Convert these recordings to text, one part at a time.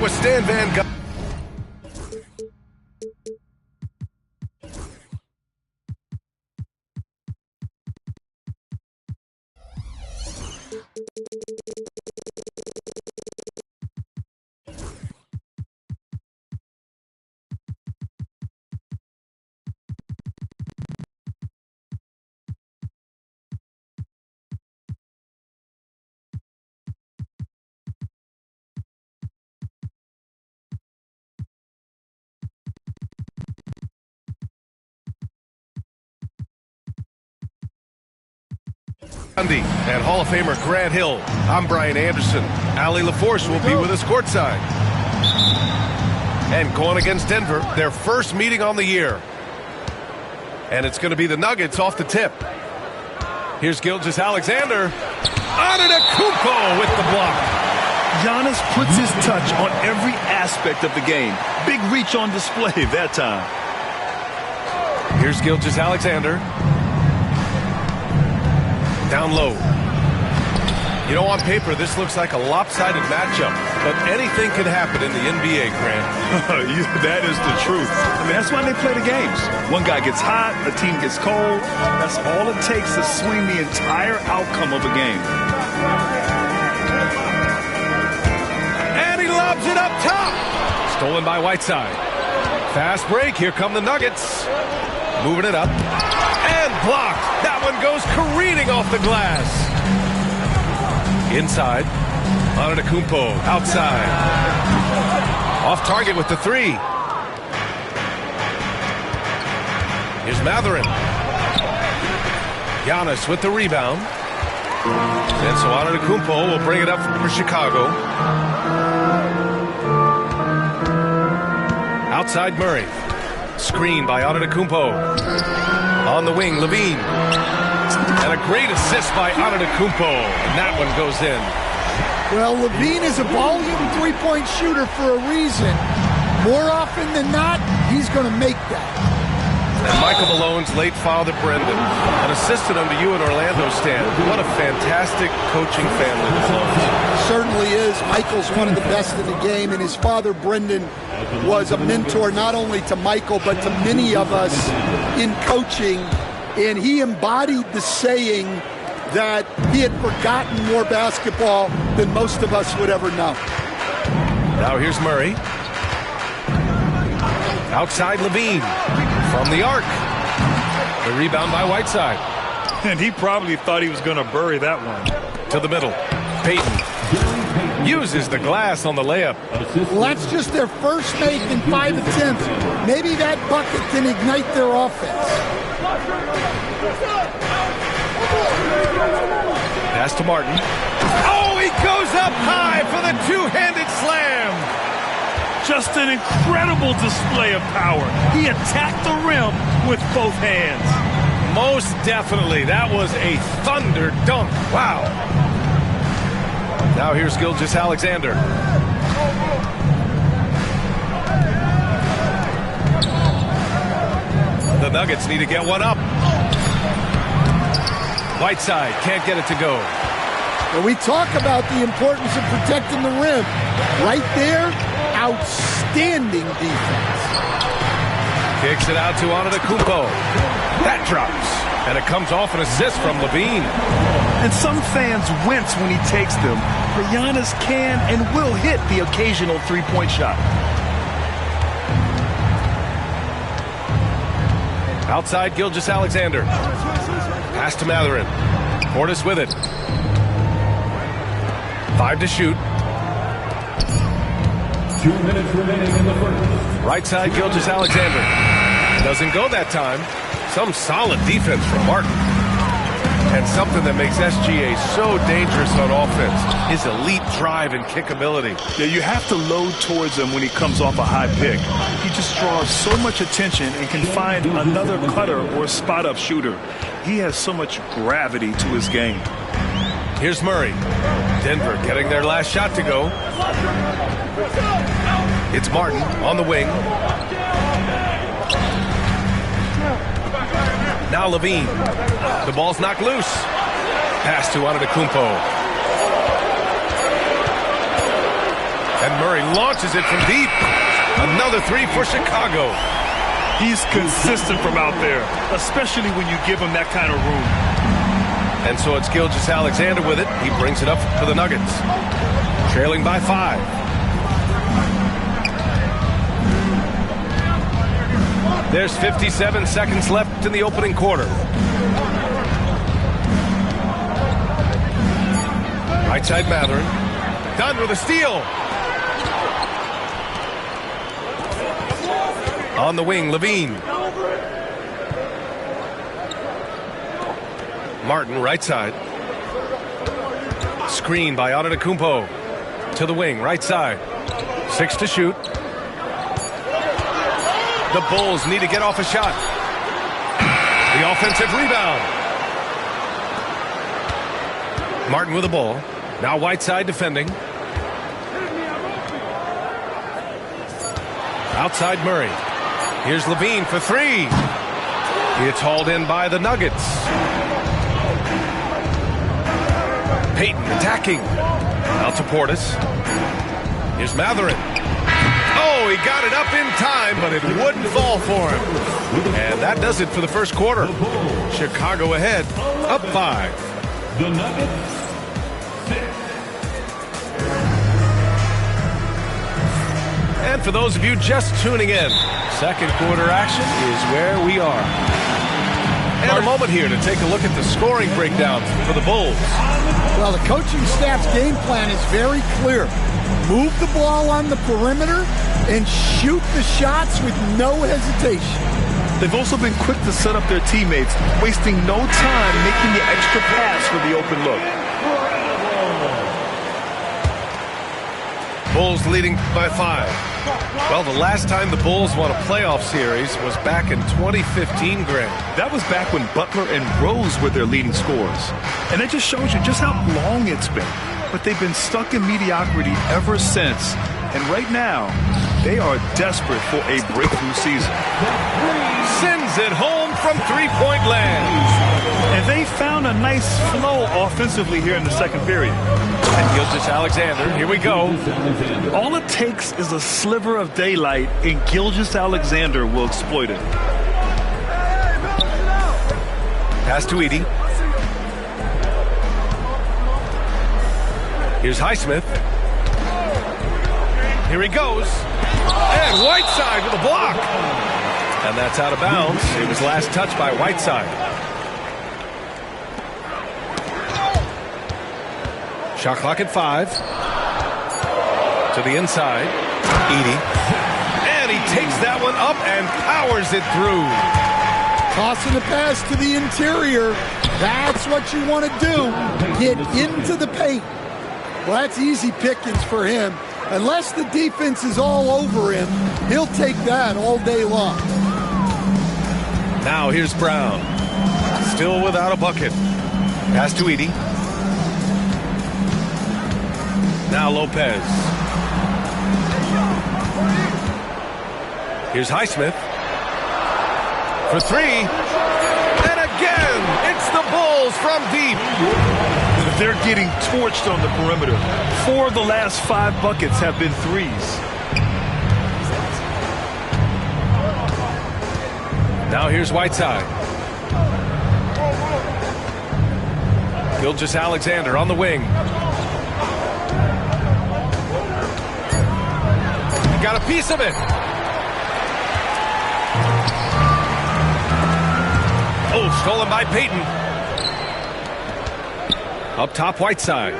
with Stan Van Gundy. And Hall of Famer Grant Hill. I'm Brian Anderson. Allie LaForce will be with us courtside. And going against Denver, their first meeting on the year. And it's going to be the Nuggets off the tip. Here's Gilgeous-Alexander. Antetokounmpo with the block. Giannis puts his touch on every aspect of the game. Big reach on display that time. Here's Gilgeous-Alexander. Down low. You know, on paper, this looks like a lopsided matchup, but anything can happen in the NBA, Grant. That is the truth. I mean, that's why they play the games. One guy gets hot, a team gets cold. That's all it takes to swing the entire outcome of a game. And he lobs it up top. Stolen by Whiteside. Fast break. Here come the Nuggets. Moving it up. And blocked. That one goes careening off the glass. Inside. Antetokounmpo outside. Off target with the three. Here's Mathurin. Giannis with the rebound. And so Antetokounmpo will bring it up for Chicago. Outside Murray. Screen by Antetokounmpo. On the wing, Levine. And a great assist by Antetokounmpo. And that one goes in. Well, Levine is a volume three-point shooter for a reason. More often than not, he's going to make that. And Michael Malone's late father, Brendan, an assistant under you in Orlando, Stan. What a fantastic coaching family the Malones. Certainly is. Michael's one of the best in the game, and his father, Brendan, was a mentor not only to Michael, but to many of us in coaching. And he embodied the saying that he had forgotten more basketball than most of us would ever know. Now here's Murray. Outside Levine. From the arc. The rebound by Whiteside. And he probably thought he was going to bury that one. To the middle. Payton uses the glass on the layup. Well, that's just their first make in 5 attempts. Maybe that bucket can ignite their offense. Pass to Martin. Oh, he goes up high for the two-handed slam. Just an incredible display of power. He attacked the rim with both hands. Most definitely. That was a thunder dunk. Wow. Now here's Gilgeous-Alexander. The Nuggets need to get one up. Whiteside can't get it to go. Well, we talk about the importance of protecting the rim. Right there, outstanding defense. Kicks it out to Antetokounmpo. That drops. And it comes off an assist from Levine. And some fans wince when he takes them. But Giannis can and will hit the occasional three-point shot. Outside Gilgeous-Alexander. Pass to Mathurin. Portis with it. 5 to shoot. 2 minutes remaining in the first. Right side Gilgeous-Alexander. Doesn't go that time. Some solid defense from Martin. And something that makes SGA so dangerous on offense, his elite drive and kickability. Yeah, you have to load towards him when he comes off a high pick. He just draws so much attention and can find another cutter or spot-up shooter. He has so much gravity to his game. Here's Murray. Denver getting their last shot to go. It's Martin on the wing. Now Levine. The ball's knocked loose. Pass to Antetokounmpo. And And Murray launches it from deep. Another three for Chicago. He's consistent from out there, especially when you give him that kind of room. And so it's Gilgeous-Alexander with it. He brings it up for the Nuggets. Trailing by 5. There's 57 seconds left in the opening quarter. Right side Mathurin. Done with a steal. On the wing, Levine. Martin, right side. Screen by Antetokounmpo. To the wing, right side. 6 to shoot. The Bulls need to get off a shot. The offensive rebound. Martin with the ball. Now Whiteside defending. Outside Murray. Here's Levine for 3. It's hauled in by the Nuggets. Payton attacking. Out to Portis. Here's Mathurin. Oh, he got it up in time, but it wouldn't fall for him. And that does it for the first quarter. Chicago ahead, up 5. The Nuggets, 6. And for those of you just tuning in, second quarter action is where we are. And a moment here to take a look at the scoring breakdown for the Bulls. Well, the coaching staff's game plan is very clear. Move the ball on the perimeter and shoot the shots with no hesitation. They've also been quick to set up their teammates, wasting no time making the extra pass for the open look. Bulls leading by 5. Well, the last time the Bulls won a playoff series was back in 2015, Greg. That was back when Butler and Rose were their leading scorers. And it just shows you just how long it's been. But they've been stuck in mediocrity ever since. And right now, they are desperate for a breakthrough season. Sends it home from three-point land. And they found a nice flow offensively here in the second period. And Gilgeous-Alexander, here we go. All it takes is a sliver of daylight, and Gilgeous-Alexander will exploit it. Pass to Edey. Here's Highsmith. Here he goes. And Whiteside with a block. And that's out of bounds. It was last touched by Whiteside. Shot clock at 5. To the inside. Edey. And he takes that one up and powers it through. Tossing the pass to the interior. That's what you want to do. Get into the paint. Well, that's easy pickings for him. Unless the defense is all over him, he'll take that all day long. Now here's Brown. Still without a bucket. Pass to Edey. Now Lopez. Here's Highsmith. For 3. And again, it's the Bulls from deep. They're getting torched on the perimeter. 4 of the last 5 buckets have been threes. Now here's Whiteside. Gilgeous-Alexander on the wing. He got a piece of it. Oh, stolen by Payton. Up top, Whiteside.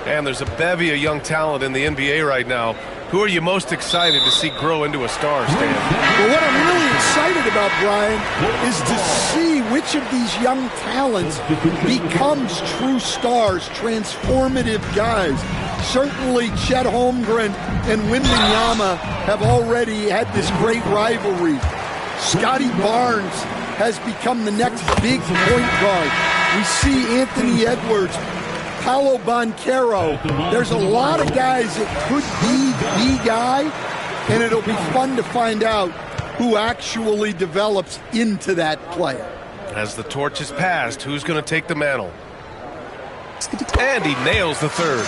And there's a bevy of young talent in the NBA right now. Who are you most excited to see grow into a star, Stan? Well, what I'm really excited about, Brian, is to see which of these young talents becomes true stars, transformative guys. Certainly, Chet Holmgren and Wembanyama have already had this great rivalry. Scotty Barnes has become the next big point guard. We see Anthony Edwards, Paolo Banchero. There's a lot of guys that could be the guy, and it'll be fun to find out who actually develops into that player. As the torch is passed, who's going to take the mantle? And he nails the third.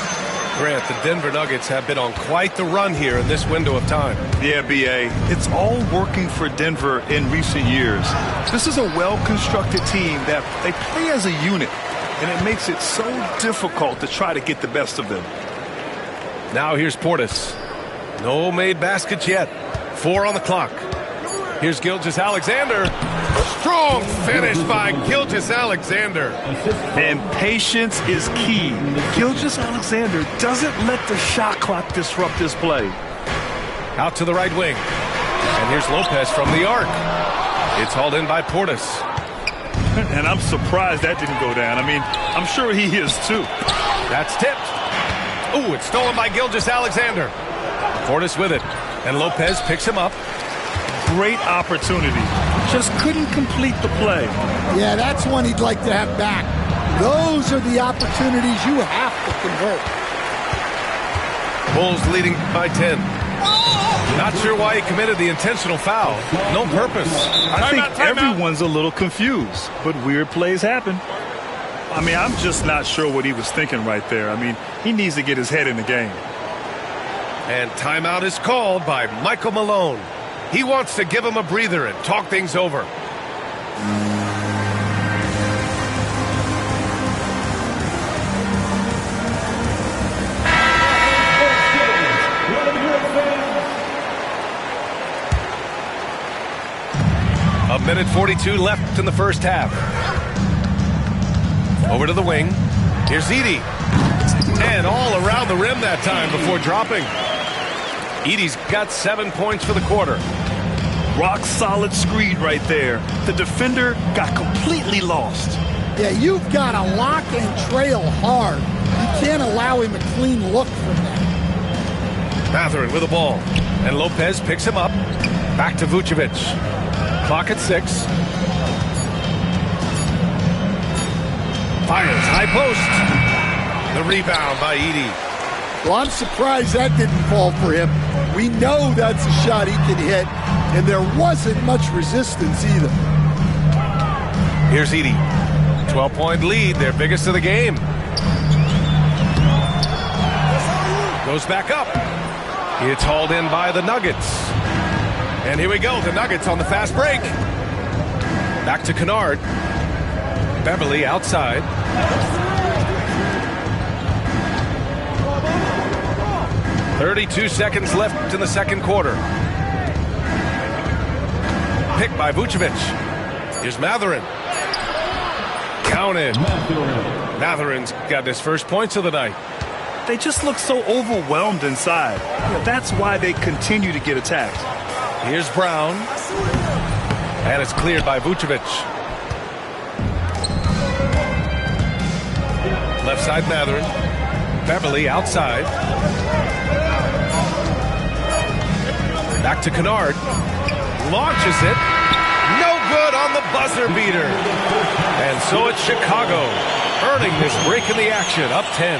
Grant, the Denver Nuggets have been on quite the run here in this window of time. Yeah, B.A., it's all working for Denver in recent years. This is a well-constructed team that they play as a unit, and it makes it so difficult to try to get the best of them. Now here's Portis. No made baskets yet. 4 on the clock. Here's Gilgeous-Alexander. Strong finish by Gilgeous-Alexander. And patience is key. Gilgeous-Alexander doesn't let the shot clock disrupt his play. Out to the right wing. And here's Lopez from the arc. It's hauled in by Portis. And I'm surprised that didn't go down. I mean, I'm sure he is too. That's tipped. Ooh, it's stolen by Gilgeous-Alexander. Portis with it. And Lopez picks him up. Great opportunity. Just couldn't complete the play. Yeah, that's one he'd like to have back. Those are the opportunities you have to convert. Bulls leading by 10. Not sure why he committed the intentional foul. No purpose. I think everyone's a little confused, but weird plays happen. I mean, I'm just not sure what he was thinking right there. I mean, he needs to get his head in the game. And timeout is called by Michael Malone. He wants to give him a breather and talk things over. A minute 42 left in the first half. Over to the wing. Here's Edey. And all around the rim that time before dropping. Edey's got 7 points for the quarter. Rock solid screen right there. The defender got completely lost. Yeah, you've got to lock and trail hard. You can't allow him a clean look from that. Mathurin with the ball. And Lopez picks him up. Back to Vucevic. Clock at 6. Fires high post. The rebound by Edey. Well, I'm surprised that didn't fall for him. We know that's a shot he can hit, and there wasn't much resistance either. Here's Edey. 12-point lead, their biggest of the game. Goes back up. It's hauled in by the Nuggets. And here we go, the Nuggets on the fast break. Back to Kennard. Beverly outside. .32 seconds left in the second quarter. Picked by Vucevic. Here's Mathurin. Counted. Mathurin's got his first points of the night. They just look so overwhelmed inside. That's why they continue to get attacked. Here's Brown. And it's cleared by Vucevic. Left side Mathurin. Beverly outside. Back to Kennard. Launches it. No good on the buzzer beater. And so it's Chicago earning this break in the action, up 10.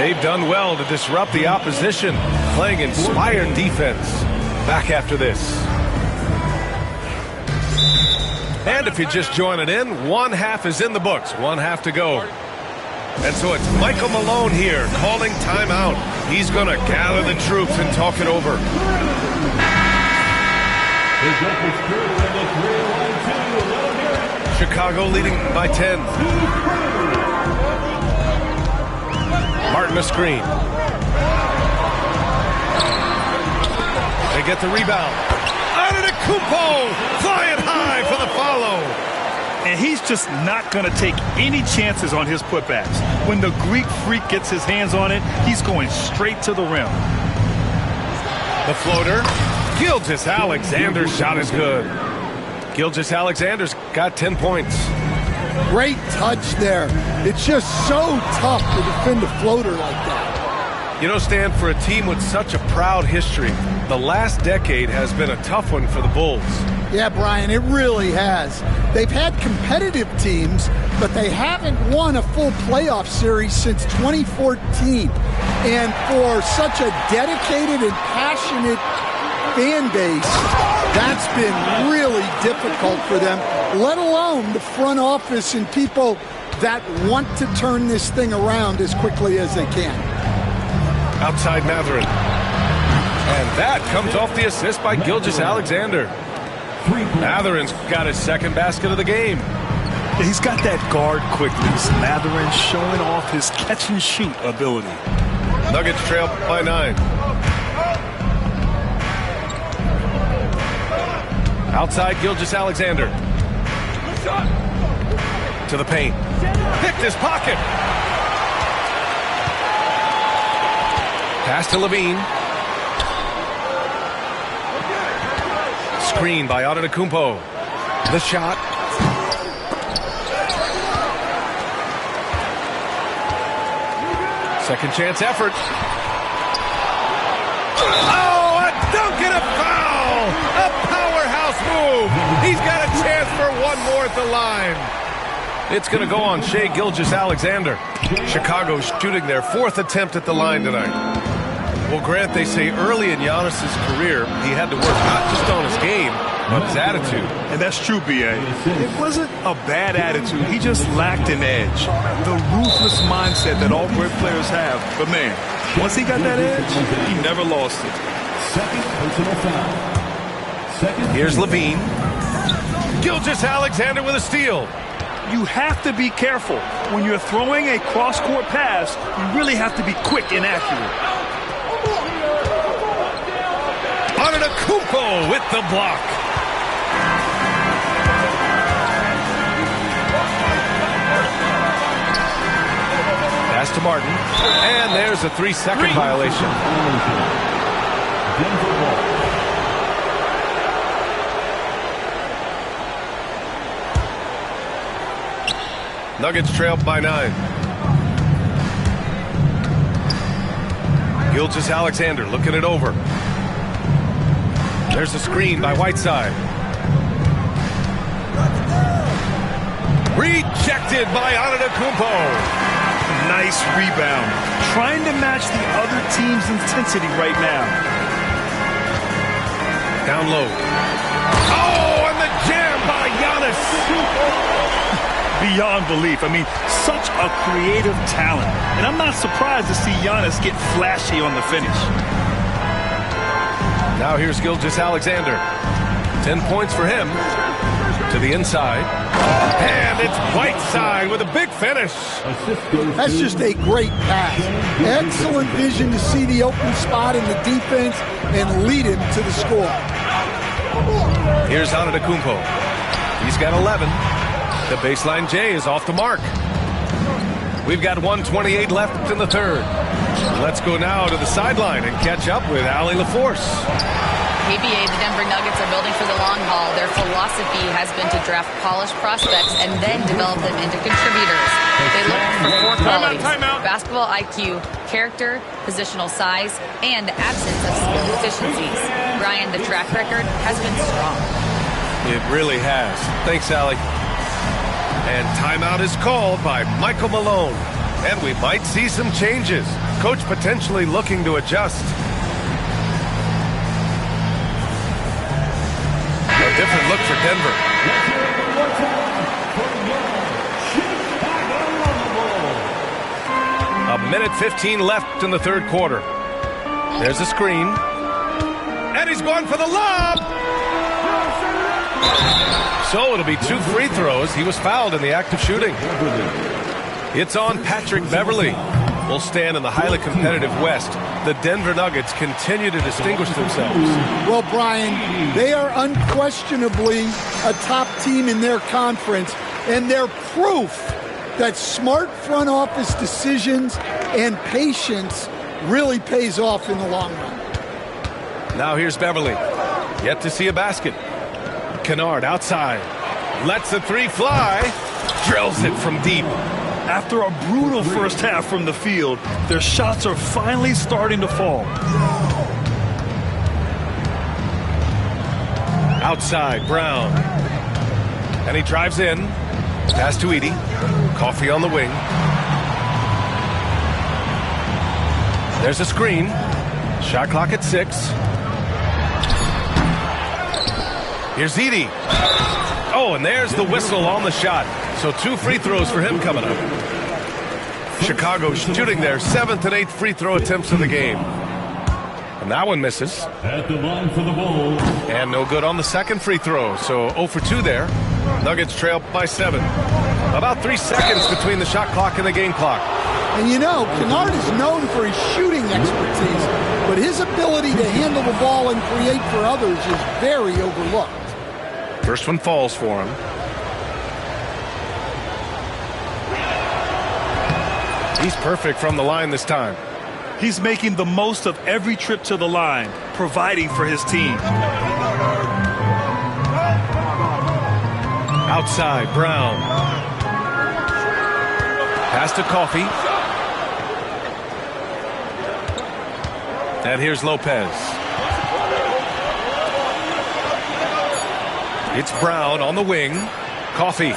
They've done well to disrupt the opposition, playing inspired defense. Back after this. And if you're just joining in, one half is in the books, one half to go. And so it's Michael Malone here calling timeout. He's going to gather the troops and talk it over. Chicago leading by 10. Martin a screen. They get the rebound. Antetokounmpo flying high for the follow. And he's just not going to take any chances on his putbacks. When the Greek freak gets his hands on it, he's going straight to the rim. The floater. Gilgeous-Alexander's shot is good. Gilgeous-Alexander's got 10 points. Great touch there. It's just so tough to defend a floater like that. You know, Stan, for a team with such a proud history, the last decade has been a tough one for the Bulls. Yeah, Brian, it really has. They've had competitive teams, but they haven't won a full playoff series since 2014. And for such a dedicated and passionate fan base, that's been really difficult for them, let alone the front office and people that want to turn this thing around as quickly as they can. Outside Mathurin. And that comes off the assist by Gilgeous-Alexander. Mathurin's got his second basket of the game. He's got that guard quickness. Mathurin showing off his catch-and-shoot ability. Nuggets trail by 9. Outside Gilgeous-Alexander. To the paint. Picked his pocket. Pass to Levine. Screen by Antetokounmpo. The shot. Second chance effort. Oh, a dunk and a foul! A powerhouse move. He's got a chance for one more at the line. It's going to go on Shai Gilgeous-Alexander. Chicago shooting their 4th attempt at the line tonight. Well, Grant, they say early in Giannis' career, he had to work not just on his game, but his attitude. And that's true, B.A. It wasn't a bad attitude. He just lacked an edge. The ruthless mindset that all great players have. But, man, once he got that edge, he never lost it. Second personal foul. Here's Levine. Gilgeous-Alexander with a steal. You have to be careful. When you're throwing a cross-court pass, you really have to be quick and accurate. Antetokounmpo with the block. Pass to Martin. And there's a 3-second violation. Denver ball. Nuggets trail by 9. Gilgeous-Alexander looking it over. There's a screen by Whiteside. Rejected by Antetokounmpo. Nice rebound. Trying to match the other team's intensity right now. Down low. Oh, and the jam by Giannis. Beyond belief. I mean, such a creative talent. And I'm not surprised to see Giannis get flashy on the finish. Now here's Gilgeous-Alexander. 10 points for him. To the inside. And it's Whiteside with a big finish. That's just a great pass. Excellent vision to see the open spot in the defense and lead him to the score. Here's Antetokounmpo. He's got 11. The baseline J is off the mark. We've got 1:28 left in the third. Let's go now to the sideline and catch up with Allie LaForce. KBA, the Denver Nuggets are building for the long haul. Their philosophy has been to draft polished prospects and then develop them into contributors. They look for 4 qualities: basketball IQ, character, positional size, and absence of skill deficiencies. Brian, the track record has been strong. It really has. Thanks, Allie. And timeout is called by Michael Malone. And we might see some changes. Coach potentially looking to adjust. A different look for Denver. 1:15 left in the third quarter. There's a screen. And he's going for the lob. So it'll be 2 free throws. He was fouled in the act of shooting. It's on Patrick Beverley. Will stand in the highly competitive West. The Denver Nuggets continue to distinguish themselves. Well, Brian, they are unquestionably a top team in their conference, and they're proof that smart front office decisions and patience really pays off in the long run. Now here's Beverley. Yet to see a basket. Kennard outside. Lets the 3 fly. Drills it from deep. After a brutal first half from the field, their shots are finally starting to fall. Outside, Brown. And he drives in. Pass to Edey. Coffee on the wing. There's a screen. Shot clock at 6. Here's Edey. Oh, and there's the whistle on the shot. So 2 free throws for him coming up. Chicago shooting their 7th and 8th free throw attempts of the game. And that one misses. At the line for the ball. And no good on the second free throw. So 0 for 2 there. Nuggets trail by 7. About 3 seconds between the shot clock and the game clock. And you know, Kennard is known for his shooting expertise, but his ability to handle the ball and create for others is very overlooked. First one falls for him. He's perfect from the line this time. He's making the most of every trip to the line, providing for his team. Outside, Brown. Pass to Coffey. And here's Lopez. It's Brown on the wing. Coffey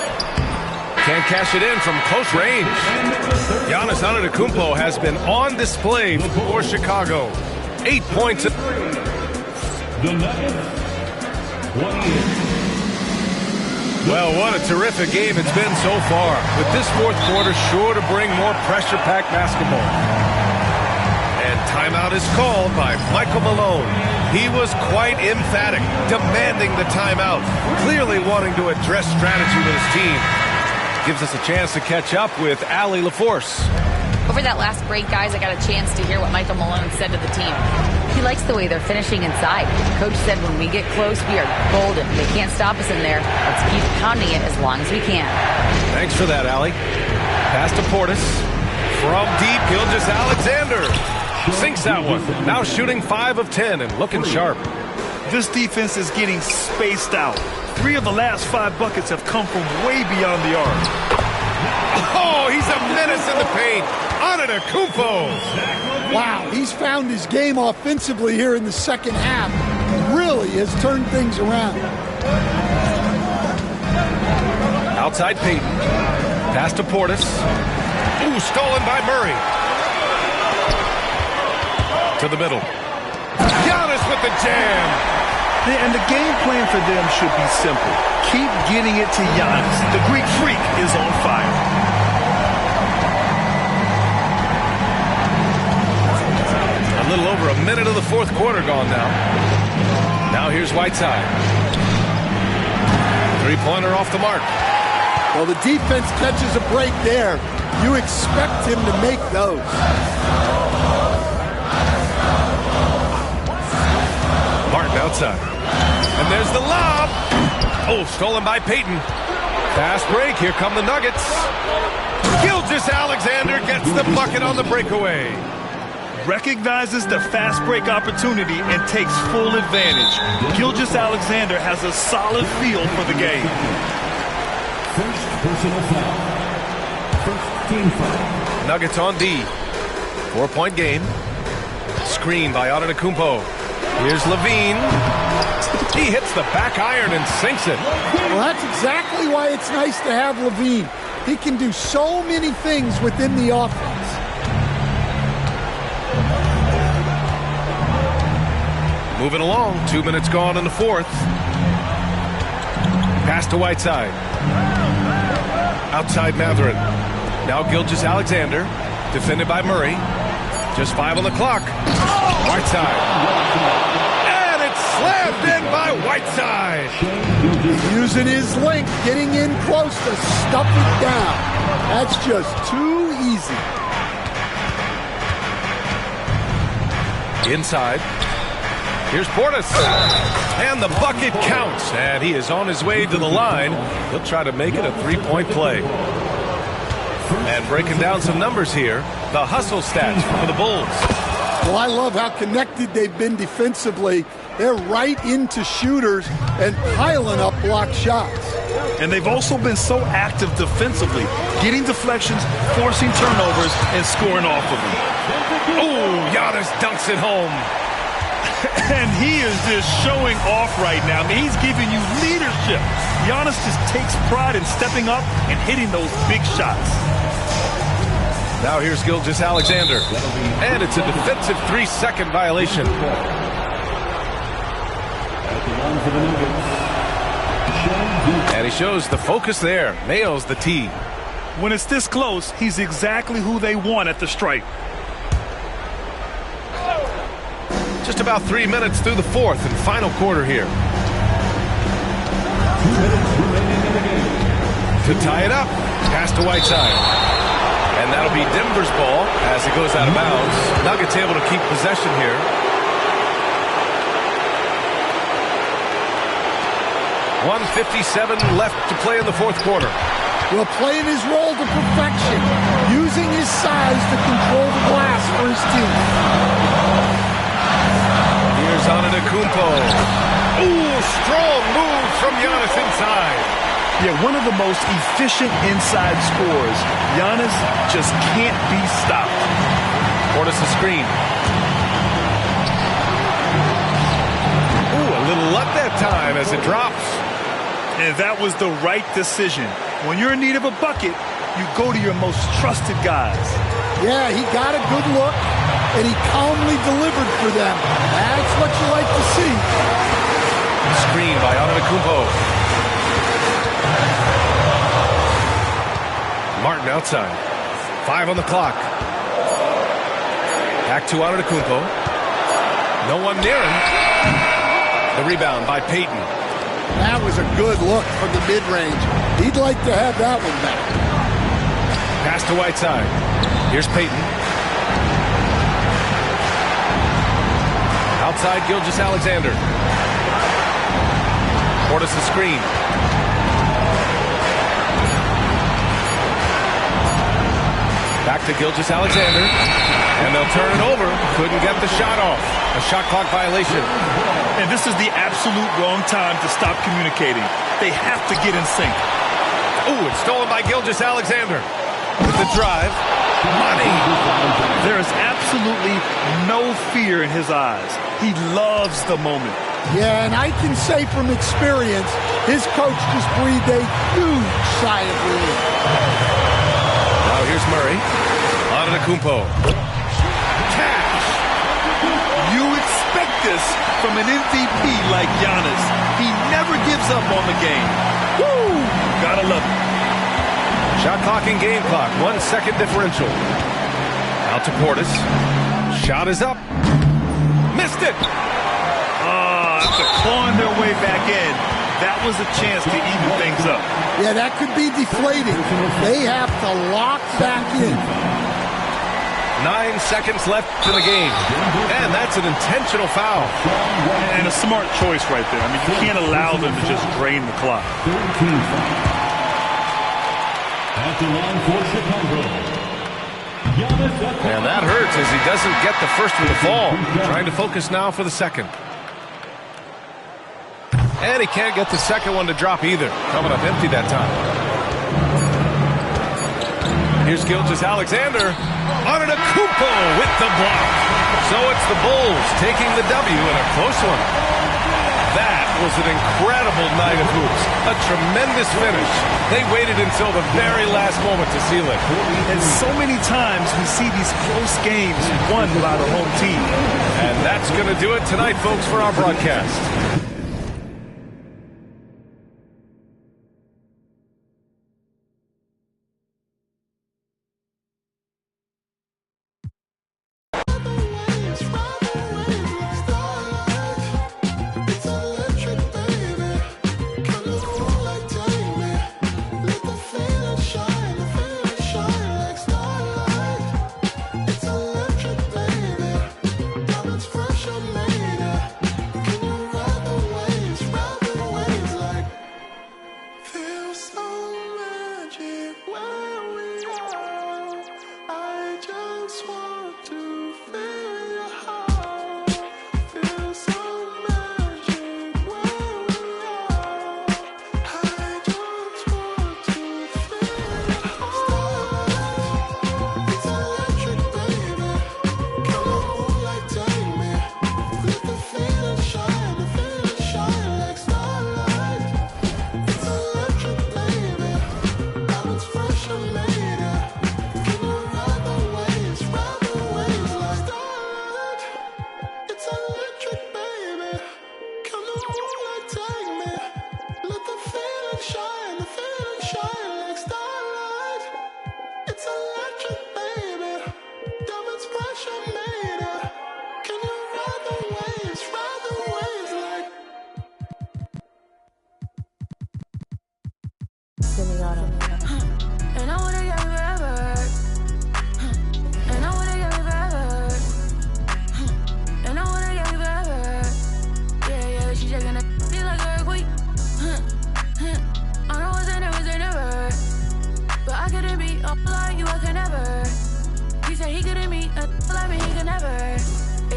can't cash it in from close range. Giannis Antetokounmpo has been on display for Chicago. 8 points. The Nuggets. 28. Well, what a terrific game it's been so far. With this fourth quarter sure to bring more pressure-packed basketball. And timeout is called by Michael Malone. He was quite emphatic, demanding the timeout, clearly wanting to address strategy with his team. Gives us a chance to catch up with Allie LaForce. Over that last break, guys, I got a chance to hear what Michael Malone said to the team. He likes the way they're finishing inside. Coach said when we get close, we are golden. They can't stop us in there. Let's keep pounding it as long as we can. Thanks for that, Allie. Pass to Portis. From deep, Gilgeous-Alexander sinks that one. Now shooting 5 of 10 and looking sharp. This defense is getting spaced out. 3 of the last 5 buckets have come from way beyond the arc. Oh, he's a menace in the paint. Antetokounmpo. Wow, he's found his game offensively here in the second half. Really has turned things around. Outside Payton. Pass to Portis. Ooh, stolen by Murray. To the middle. Giannis with the jam. And the game plan for them should be simple. Keep getting it to Giannis. The Greek freak is on fire. A little over a minute of the fourth quarter gone now. Now here's Whiteside. Three-pointer off the mark. Well, the defense catches a break there. You expect him to make those. Martin outside. And there's the lob. Oh, stolen by Payton. Fast break. Here come the Nuggets. Gilgeous-Alexander gets the bucket on the breakaway. Recognizes the fast break opportunity and takes full advantage. Gilgeous-Alexander has a solid feel for the game. First personal foul. First team foul. Nuggets on D. 4-point game. Screen by Antetokounmpo. Here's Levine. He hits the back iron and sinks it. Well, that's exactly why it's nice to have Levine. He can do so many things within the offense. Moving along. 2 minutes gone in the fourth. Pass to Whiteside. Outside Mathurin. Now Gilgeous-Alexander. Defended by Murray. Just 5 on the clock. Whiteside. And it's slammed in by Whiteside. Using his length, getting in close to stuff it down. That's just too easy. Inside. Here's Portis. And the bucket counts. And he is on his way to the line. He'll try to make it a 3-point play. And breaking down some numbers here, the hustle stats for the Bulls. Well, I love how connected they've been defensively. They're right into shooters and piling up block shots. And they've also been so active defensively, getting deflections, forcing turnovers, and scoring off of them. Oh, Giannis dunks it home. And he is just showing off right now. I mean, he's giving you leadership. Giannis just takes pride in stepping up and hitting those big shots. Now here's Gilgeous-Alexander. And it's a defensive 3-second violation. And he shows the focus there. Nails the tee. When it's this close, he's exactly who they want at the stripe. Just about 3 minutes through the fourth and final quarter here. 2 minutes remaining in the game. To tie it up, pass to Whiteside. And that'll be Denver's ball as it goes out of bounds. Nuggets able to keep possession here. .157 left to play in the fourth quarter. Well, playing his role to perfection, using his size to control the glass for his team. Here's Antetokounmpo. Ooh, strong move from Giannis inside. Yeah, one of the most efficient inside scorers. Giannis just can't be stopped. Portis the screen. Ooh, a little luck that time as it drops. And that was the right decision. When you're in need of a bucket, you go to your most trusted guys. Yeah, he got a good look, and he calmly delivered for them. That's what you like to see. Screen by Antetokounmpo. Martin outside. 5 on the clock. Back to Antetokounmpo. No one near him. The rebound by Payton. That was a good look from the mid-range. He'd like to have that one back. Pass to Whiteside. Here's Payton. Outside Gilgeous-Alexander. Portis the screen. Back to Gilgeous-Alexander. And they'll turn it over. Couldn't get the shot off. A shot clock violation. And this is the absolute wrong time to stop communicating. They have to get in sync. Ooh, it's stolen by Gilgeous-Alexander. With the drive. Money. There is absolutely no fear in his eyes. He loves the moment. Yeah, and I can say from experience, his coach just breathed a huge sigh of relief. Now here's Murray. Antetokounmpo. Cash. You expect this from an MVP like Giannis. He never gives up on the game. Woo! Gotta love it. Shot clock and game clock. 1 second differential. Out to Portis. Shot is up. Missed it. After clawing their way back in, that was a chance to even things up. Yeah, that could be deflating. They have to lock back in. 9 seconds left in the game. And that's an intentional foul. And a smart choice right there. I mean, you can't allow them to just drain the clock. 13 foul. At the line for Chicago. And that hurts as he doesn't get the first one to fall. Trying to focus now for the second. And he can't get the second one to drop either. Coming up empty that time. Here's Gilgeous-Alexander. Antetokounmpo with the block. So it's the Bulls taking the W in a close one. That was an incredible night of hoops. A tremendous finish. They waited until the very last moment to seal it. And so many times we see these close games won by the home team. And that's going to do it tonight, folks, for our broadcast.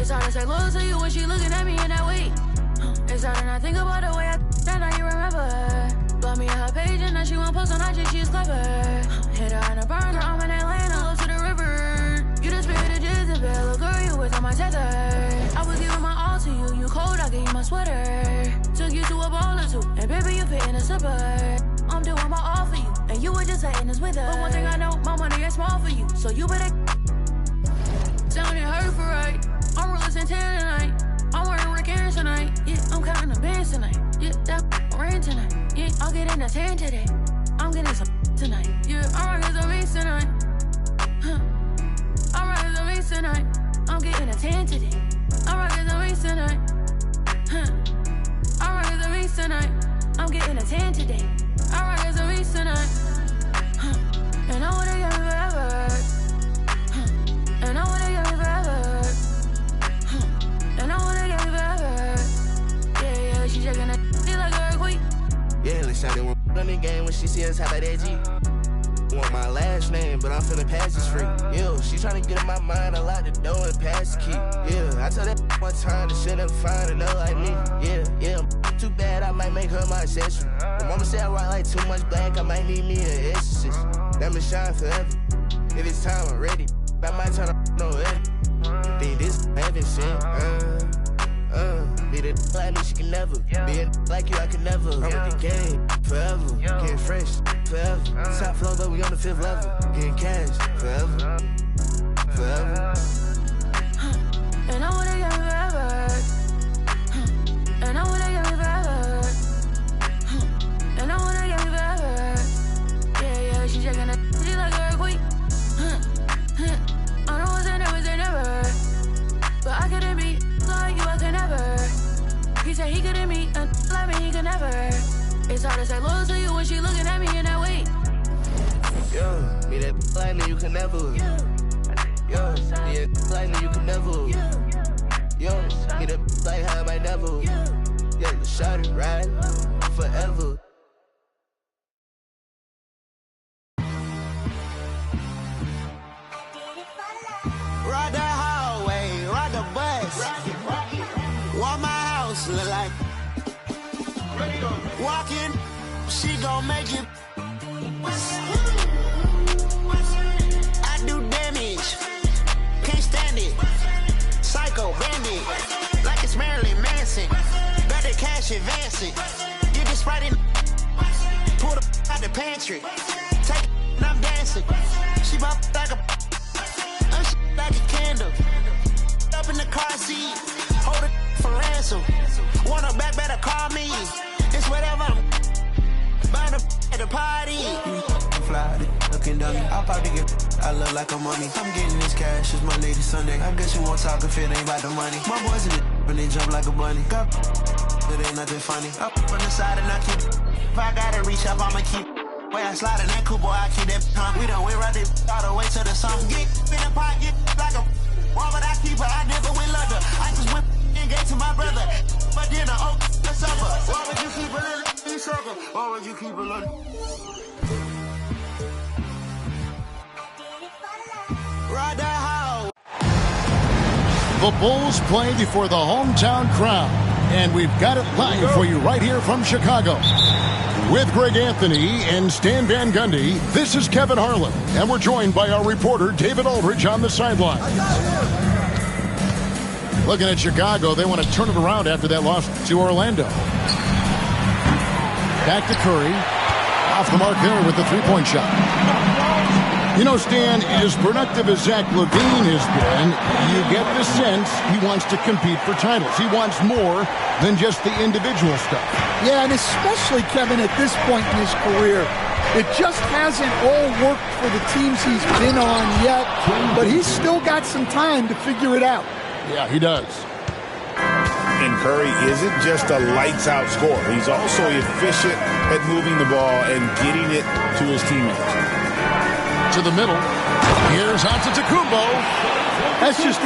It's hard to say loyal to you when she looking at me in that way. It's hard to not think about the way I that now you remember. Blow me on her page and now she won't post on IG, she's clever. Hit her in a burner, I'm in Atlanta, low to the river. You the spirit of Jezebel, look girl, you was on my tether. I was giving my all to you, you cold, I gave you my sweater. Took you to a ball or two, and baby you fit in a slipper. I'm doing my all for you, and you were just letting us with her. But one thing I know, my money is small for you, so you better sounding hurt for right. I'm real as 10 tonight. I'm wearing Rick Aaron's tonight. Yeah, I'm counting the bands tonight. Yeah, that rain tonight. Yeah, I'll get in the 10 today. I'm getting some tonight. Yeah, I'm rocking some beats tonight. Huh. I'm rocking some beats tonight. I'm getting a 10 today. I'm rocking some beats tonight. Huh. I'm rocking some beats tonight. I'm getting a 10 today. I'm rocking some beats tonight. Huh. And I wanna get me forever. Huh. And I wanna get me forever. Huh. And I wanna get me forever. Yeah, yeah, she shaking that shit like a earthquake. Yeah, let's shout it on the game when she see us, how about that G? Want my last name, but I'm feeling pass is free. Yeah, she tryna get in my mind, I lock the door and pass the key. Yeah, I told that one time the shit ain't fine enough like me. Yeah, too bad I might make her my accessory. My mama said I rock like too much black, I might need me an exorcist. That me shine forever. If it's time, I'm ready. I might turn up no head. Think this heaven sent. Be the like me, she can never. Be a like you, I can never. I'm with the game forever. Getting fresh forever. Top floor, but we on the 5th level. Getting cash forever. Forever. And I wanna get me forever. And I wanna get me forever. And I wanna get me forever. Yeah, yeah, she shaking that shit like a earthquake. I know it's never. But I couldn't be like you, I could never. He said he couldn't be like me, he could never. It's hard to say loyal to you when she looking at me in that way. Yo, me that like me, you can never. Yo, me that like me, you can never. Yo, me that like how I might never. Yeah, the shot it right forever. Ride the hallway, ride the bus. What my house look like? Walking, she gon' make it. I do damage, can't stand it. Psycho bandit, like it's Marilyn Manson. Got the cash advancing. Get this right in. Pull the out the pantry. Take it and I'm dancing. She bop like a. Like a candle. Up in the car seat. Hold it for ransom. Want her back, better call me. It's whatever. Burn at the party. Fly, looking dummy. I'll probably get. I look like a mummy. I'm getting this cash. It's Monday to Sunday. I guess you won't talk if it ain't about the money. My boys in the when they jump like a bunny. It ain't nothing funny. Up from the side and I keep. If I gotta reach up, I'ma keep. Way I slide in that coupe, boy, I keep that pump. We done went right there all the way to the sun. Get in the pocket like a why would I keep her? I never went leather. I just went and gave to my brother. But then the oak the suffer. Why would you keep a little sugar? Why would you keep a little? Ride the house. The Bulls play before the hometown crowd. And we've got it live for you right here from Chicago. With Greg Anthony and Stan Van Gundy, this is Kevin Harlan, and we're joined by our reporter David Aldridge on the sideline. Looking at Chicago, they want to turn it around after that loss to Orlando. Back to Curry. Off the mark there with the three-point shot. You know, Stan, as productive as Zach LaVine has been, you get the sense he wants to compete for titles. He wants more than just the individual stuff. Yeah, and especially, Kevin, at this point in his career, it just hasn't all worked for the teams he's been on yet, but he's still got some time to figure it out. Yeah, he does. And Curry isn't just a lights-out scorer. He's also efficient at moving the ball and getting it to his teammates. To the middle. Here's Antetokounmpo. That's just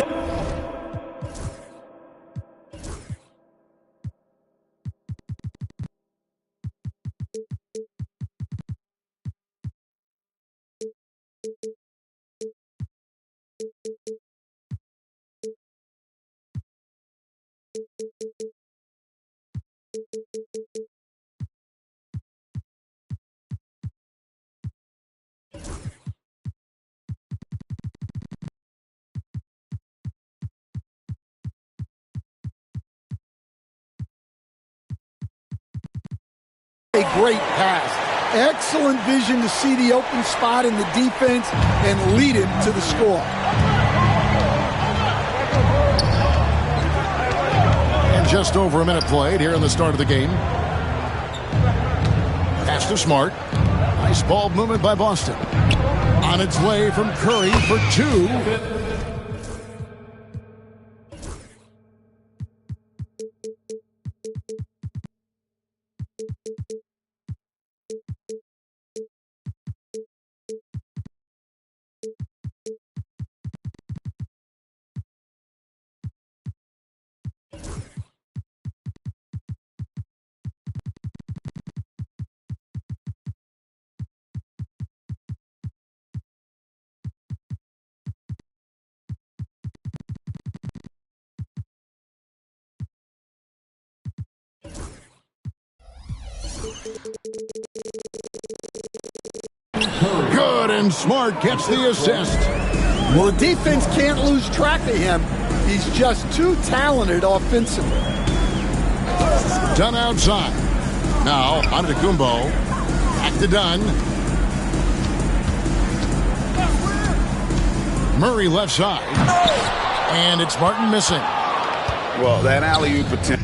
A great pass. Excellent vision to see the open spot in the defense and lead him to the score. And just over a minute played here in the start of the game. Pass to Smart. Nice ball movement by Boston. On its way from Curry for 2. Good, and Smart gets the assist. Well, the defense can't lose track of him. He's just too talented offensively. Dunn outside. Now, Antetokounmpo. Back to Dunn. Murray left side. And it's Martin missing. Well, that alley-oop attempt.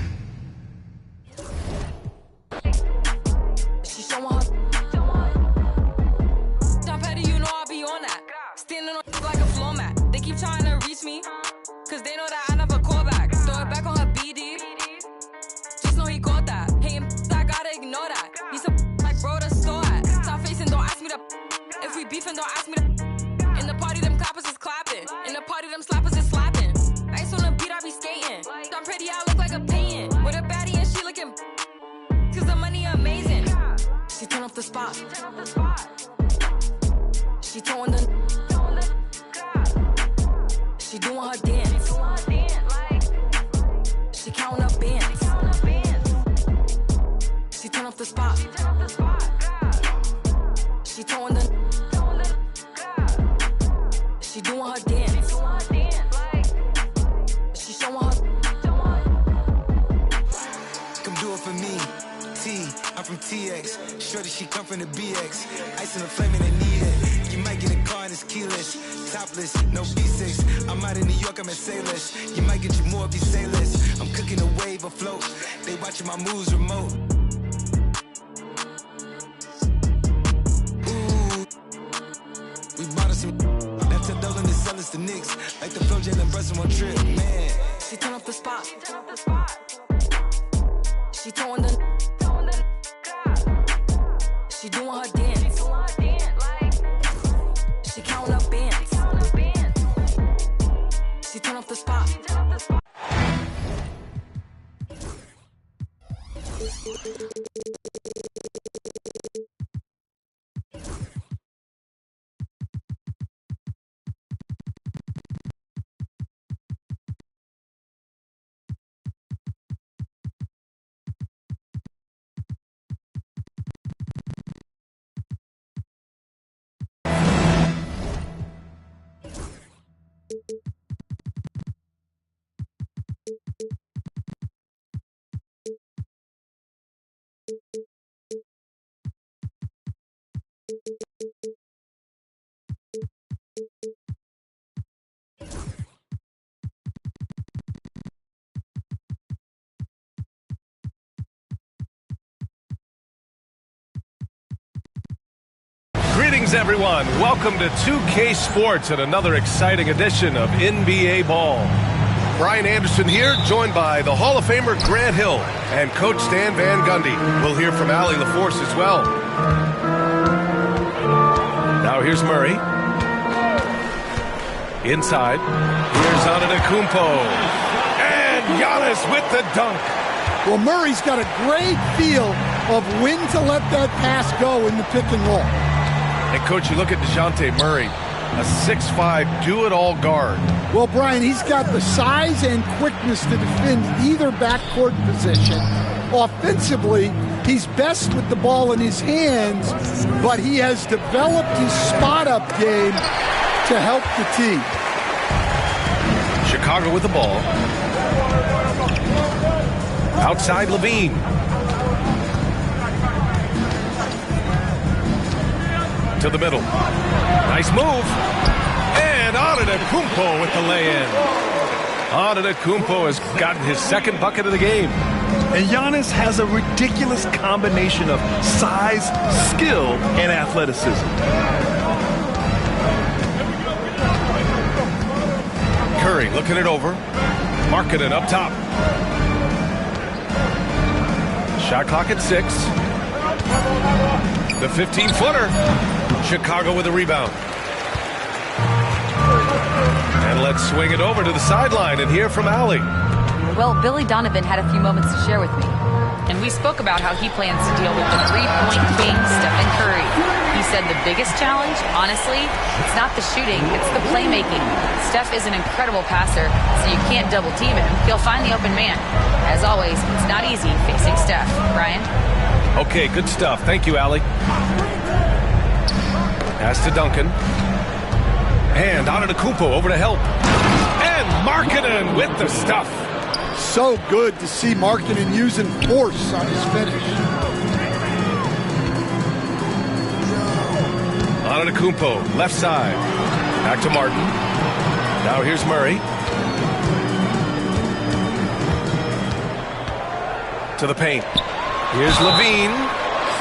Greetings, everyone. Welcome to 2K Sports and another exciting edition of NBA Ball. Brian Anderson here, joined by the Hall of Famer Grant Hill and Coach Stan Van Gundy. We'll hear from Allie LaForce as well. Now here's Murray. Inside. Here's Antetokounmpo. And Giannis with the dunk. Well, Murray's got a great feel of when to let that pass go in the pick and roll. And, Coach, you look at DeJounte Murray, a 6'5", do-it-all guard. Well, Brian, he's got the size and quickness to defend either backcourt position. Offensively, he's best with the ball in his hands, but he has developed his spot-up game to help the team. Chicago with the ball. Outside Levine. To the middle. Nice move. And Antetokounmpo with the lay-in. Antetokounmpo has gotten his second bucket of the game. And Giannis has a ridiculous combination of size, skill, and athleticism. Curry looking it over. Markkanen up top. Shot clock at 6. The 15-footer. Chicago with a rebound. And let's swing it over to the sideline and hear from Allie. Well, Billy Donovan had a few moments to share with me. And we spoke about how he plans to deal with the three-point king, Stephen Curry. He said the biggest challenge, honestly, it's not the shooting, it's the playmaking. Steph is an incredible passer, so you can't double-team him. He'll find the open man. As always, it's not easy facing Steph. Ryan? Okay, good stuff. Thank you, Allie. Pass to Duncan. And Antetokounmpo over to help. And Markkanen with the stuff. So good to see Markkanen using force on his finish. Antetokounmpo, left side. Back to Martin. Now here's Murray. To the paint. Here's Levine.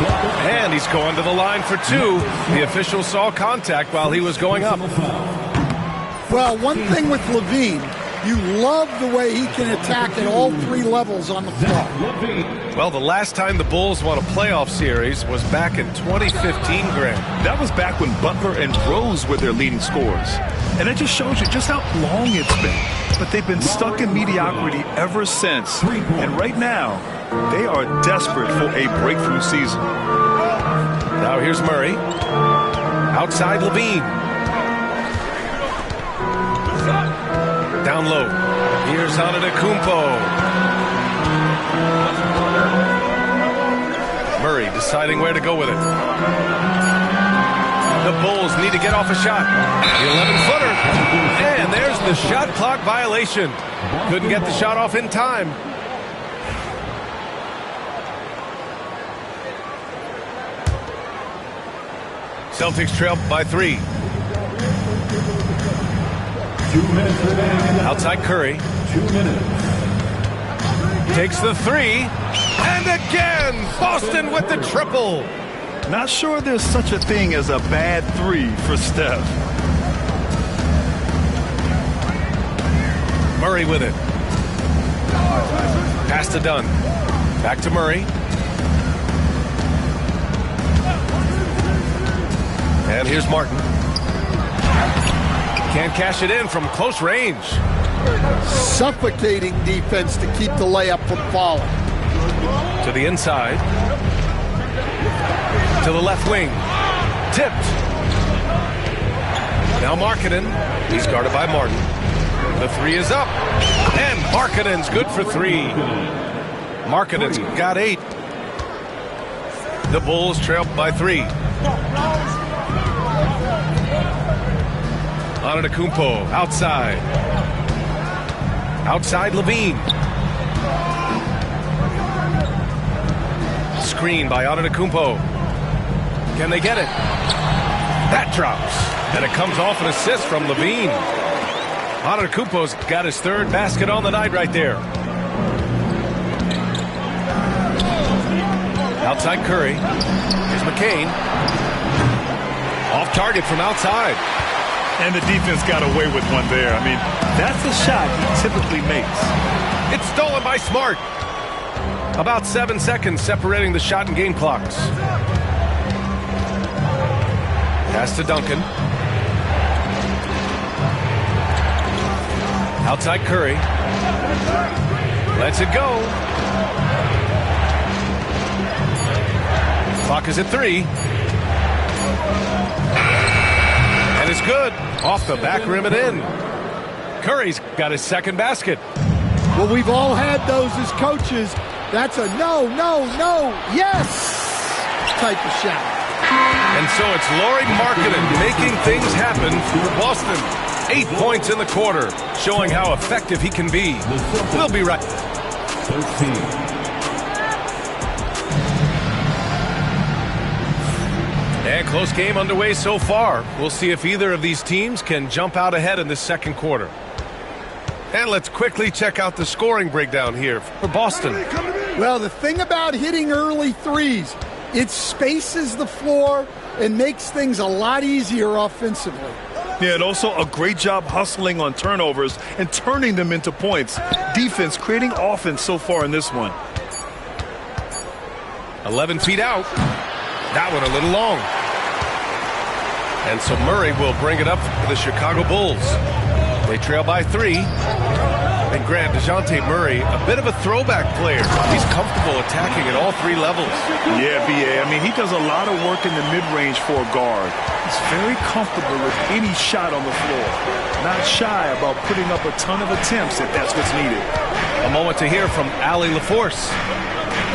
And he's going to the line for 2. The official saw contact while he was going up. Well, one thing with Levine, you love the way he can attack at all 3 levels on the floor. Well, the last time the Bulls won a playoff series was back in 2015, Grant. That was back when Butler and Rose were their leading scorers. And it just shows you just how long it's been. But they've been stuck in mediocrity ever since. And right now, they are desperate for a breakthrough season. Now here's Murray. Outside Levine. Down low. Here's Antetokounmpo. Murray deciding where to go with it. The Bulls need to get off a shot. The 11-footer. And there's the shot clock violation. Couldn't get the shot off in time. Celtics trail by 3. 2 minutes remaining. Outside Curry. 2 minutes. Takes the 3. And again, Boston with the triple. Not sure there's such a thing as a bad 3 for Steph. Murray with it. Pass to Dunn. Back to Murray. And here's Martin. Can't cash it in from close range. Suffocating defense to keep the layup from falling. To the inside. To the left wing. Tipped. Now Markkanen. He's guarded by Martin. The 3 is up. And Markkanen's good for 3. Markkanen's got 8. The Bulls trail by 3. Antetokounmpo outside. Outside Levine. Screen by Antetokounmpo. Can they get it? That drops. And it comes off an assist from Levine. Antetokounmpo's got his 3rd basket on the night right there. Outside Curry. Here's McCain. Off target from outside. And the defense got away with one there. I mean, that's the shot he typically makes. It's stolen by Smart. About 7 seconds separating the shot and game clocks. Pass to Duncan. Outside Curry. Lets it go. Clock is at 3. And it's good. Off the back rim and in. Curry's got his 2nd basket. Well, we've all had those as coaches. That's a no, no, no, yes type of shot. And so it's Lauri Markkanen making things happen for Boston. 8 points in the quarter, showing how effective he can be. We'll be right. 13. And close game underway so far. We'll see if either of these teams can jump out ahead in this second quarter. And let's quickly check out the scoring breakdown here for Boston. Well, the thing about hitting early threes, it spaces the floor and makes things a lot easier offensively. Yeah, and also a great job hustling on turnovers and turning them into points. Defense creating offense so far in this one. 11 feet out. That one a little long. And so Murray will bring it up for the Chicago Bulls. They trail by 3. And Grant, DeJounte Murray, a bit of a throwback player. He's comfortable attacking at all 3 levels. Yeah, B.A. I mean, he does a lot of work in the mid-range for a guard. He's very comfortable with any shot on the floor. Not shy about putting up a ton of attempts if that's what's needed. A moment to hear from Allie LaForce.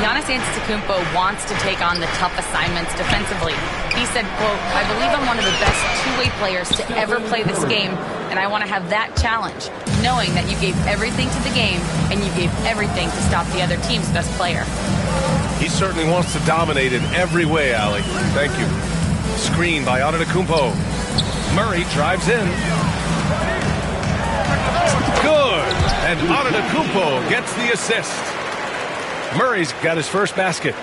Giannis Antetokounmpo wants to take on the tough assignments defensively. He said, quote, "I believe I'm one of the best two-way players to ever play this game, and I want to have that challenge, knowing that you gave everything to the game and you gave everything to stop the other team's best player." He certainly wants to dominate in every way, Allie. Thank you. Screen by Antetokounmpo. Murray drives in. Good. And Antetokounmpo gets the assist. Murray's got his first basket.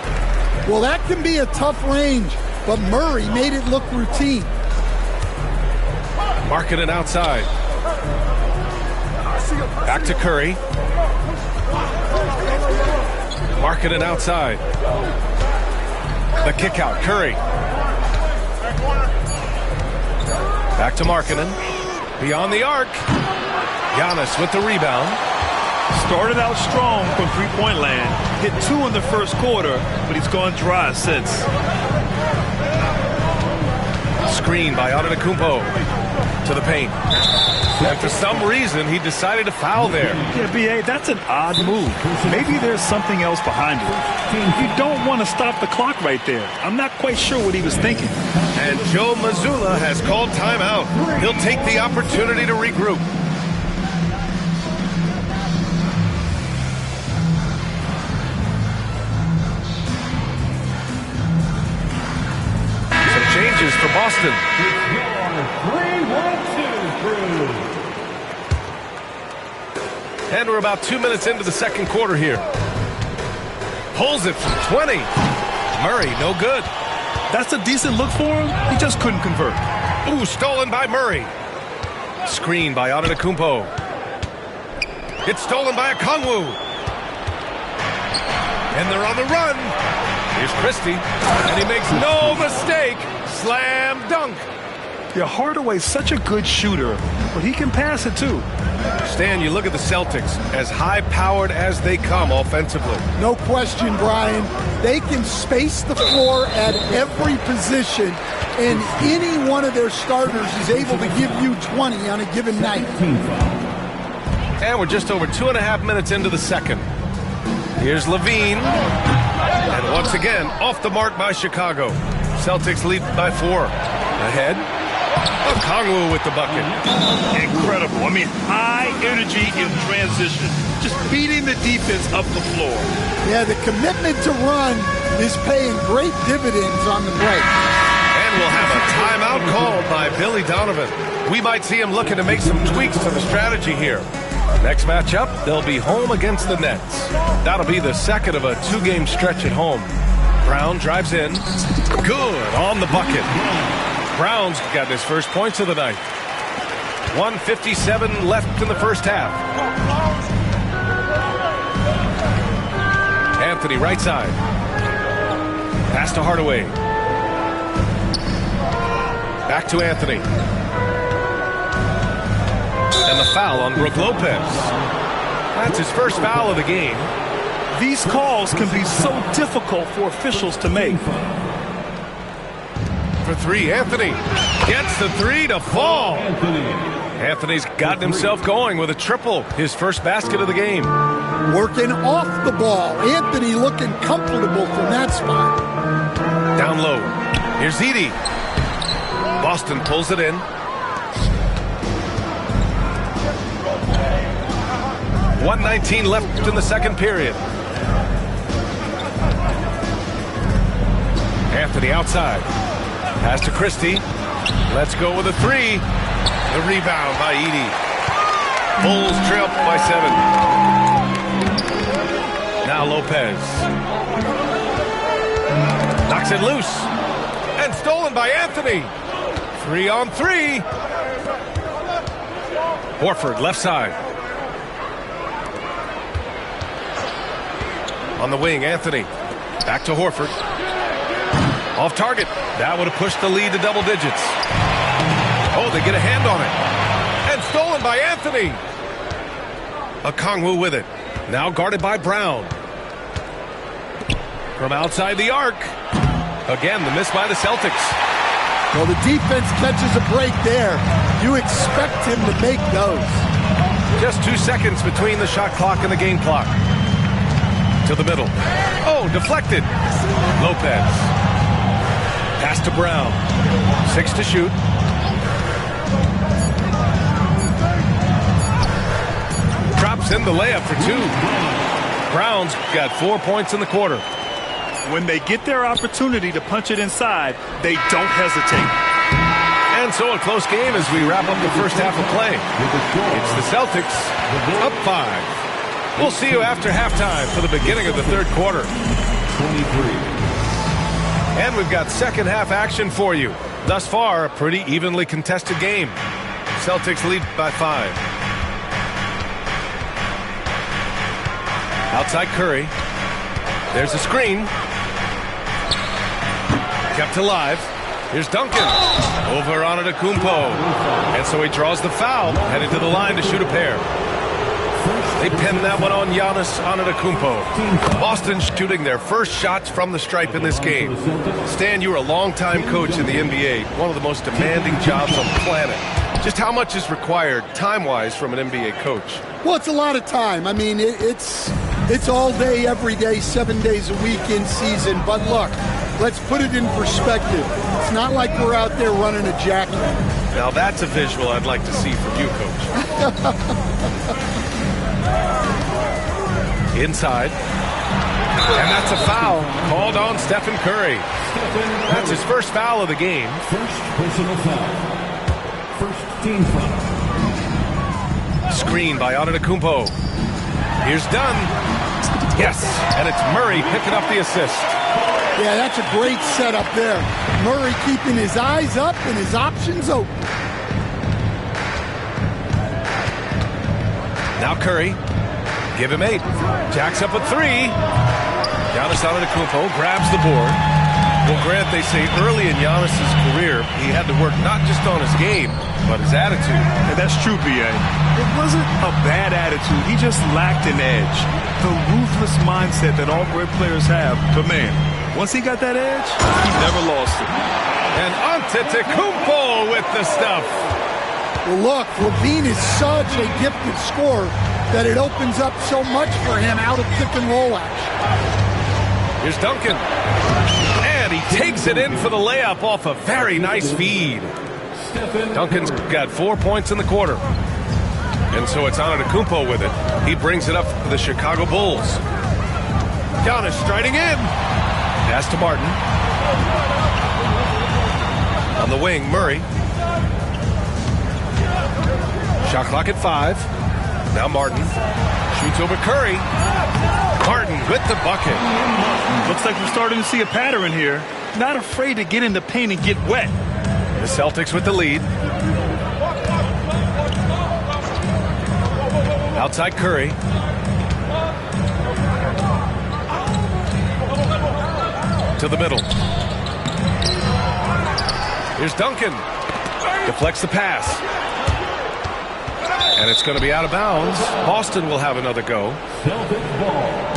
Well, that can be a tough range, but Murray made it look routine. Markkanen outside. Back to Curry. Markkanen outside. The kick out, Curry. Back to Markkanen. Beyond the arc. Giannis with the rebound. Started out strong from three-point land. Hit 2 in the first quarter, but he's gone dry since. Screen by Antetokounmpo to the paint. And for some reason, he decided to foul there. Yeah, B.A., that's an odd move. Maybe there's something else behind it. You don't want to stop the clock right there. I'm not quite sure what he was thinking. And Joe Mazzulla has called timeout. He'll take the opportunity to regroup. Changes for Boston. And we're about 2 minutes into the second quarter here. Pulls it from 20. Murray, no good. That's a decent look for him. He just couldn't convert. Ooh, stolen by Murray. Screen by Antetokounmpo. It's stolen by Okongwu. And they're on the run. Here's Christie, and he makes no mistake. Slam dunk. Yeah, Hardaway's such a good shooter, but he can pass it too. Stan, you look at the Celtics, as high-powered as they come offensively. No question, Brian. They can space the floor at every position, and any one of their starters is able to give you 20 on a given night. And we're just over 2.5 minutes into the second. Here's Levine. And once again, off the mark by Chicago. Celtics lead by 4. Ahead. Okongwu with the bucket. Incredible. I mean, high energy in transition. Just beating the defense up the floor. Yeah, the commitment to run is paying great dividends on the break. And we'll have a timeout called by Billy Donovan. We might see him looking to make some tweaks to the strategy here. Next matchup, they'll be home against the Nets. That'll be the second of a 2-game stretch at home. Brown drives in. Good on the bucket. Brown's got his first points of the night. 1:57 left in the first half. Anthony right side. Pass to Hardaway. Back to Anthony. And the foul on Brook Lopez. That's his first foul of the game. These calls can be so difficult for officials to make. For 3, Anthony gets the 3 to fall. Anthony's gotten himself going with a triple, his first basket of the game. Working off the ball. Anthony looking comfortable from that spot. Down low. Here's Edey. Boston pulls it in. 1:19 left in the second period. Anthony outside. Pass to Christie. Let's go with a three. The rebound by Edey. Bulls trail by 7. Now Lopez. Knocks it loose. And stolen by Anthony. 3-on-3. Horford, left side. On the wing, Anthony. Back to Horford. Off target. That would have pushed the lead to double digits. Oh, they get a hand on it. And stolen by Anthony. Okongwu with it. Now guarded by Brown. From outside the arc. Again, the miss by the Celtics. Well, the defense catches a break there. You expect him to make those. Just 2 seconds between the shot clock and the game clock. To the middle. Oh, deflected. Lopez. Pass to Brown. 6 to shoot. Drops in the layup for 2. Brown's got 4 points in the quarter. When they get their opportunity to punch it inside, they don't hesitate. And so a close game as we wrap up the first half of play. It's the Celtics up 5. We'll see you after halftime for the beginning of the third quarter. 23. And we've got second half action for you. Thus far, a pretty evenly contested game. Celtics lead by 5. Outside Curry. There's a screen. Kept alive. Here's Duncan. Over Antetokounmpo. And so he draws the foul. Headed to the line to shoot a pair. They pinned that one on Giannis Antetokounmpo. Boston shooting their first shots from the stripe in this game. Stan, you were a longtime coach in the NBA. One of the most demanding jobs on the planet. Just how much is required time-wise from an NBA coach? Well, it's a lot of time. I mean, it's all day, every day, 7 days a week in season. But look, let's put it in perspective. It's not like we're out there running a jacket. Now that's a visual I'd like to see from you, Coach. Inside. And that's a foul called on Stephen Curry. That's his first foul of the game. First personal foul. First team foul. Screen by Antetokounmpo. Here's Dunn. Yes, and it's Murray picking up the assist. Yeah, that's a great setup there. Murray keeping his eyes up and his options open. Now Curry. Give him 8. Jacks up at 3. Giannis Antetokounmpo grabs the board. Well, Grant, they say early in Giannis' career, he had to work not just on his game, but his attitude. And that's true, B.A. It wasn't a bad attitude. He just lacked an edge. The ruthless mindset that all great players have. But, man, once he got that edge, he never lost it. And Antetokounmpo with the stuff. Well, look, LaVine is such a gifted scorer that it opens up so much for him out of pick and roll action. Here's Duncan. And he takes it in for the layup off a very nice feed. Duncan's got 4 points in the quarter. And so it's Antetokounmpo with it. He brings it up for the Chicago Bulls. Giannis striding in. Pass to Martin. On the wing, Murray. Shot clock at 5. Now Martin shoots over Curry. Martin with the bucket. Looks like we're starting to see a pattern here. Not afraid to get in the paint and get wet. The Celtics with the lead. Outside Curry. To the middle. Here's Duncan. Deflects the pass. And it's going to be out of bounds. Boston will have another go. Celtics ball.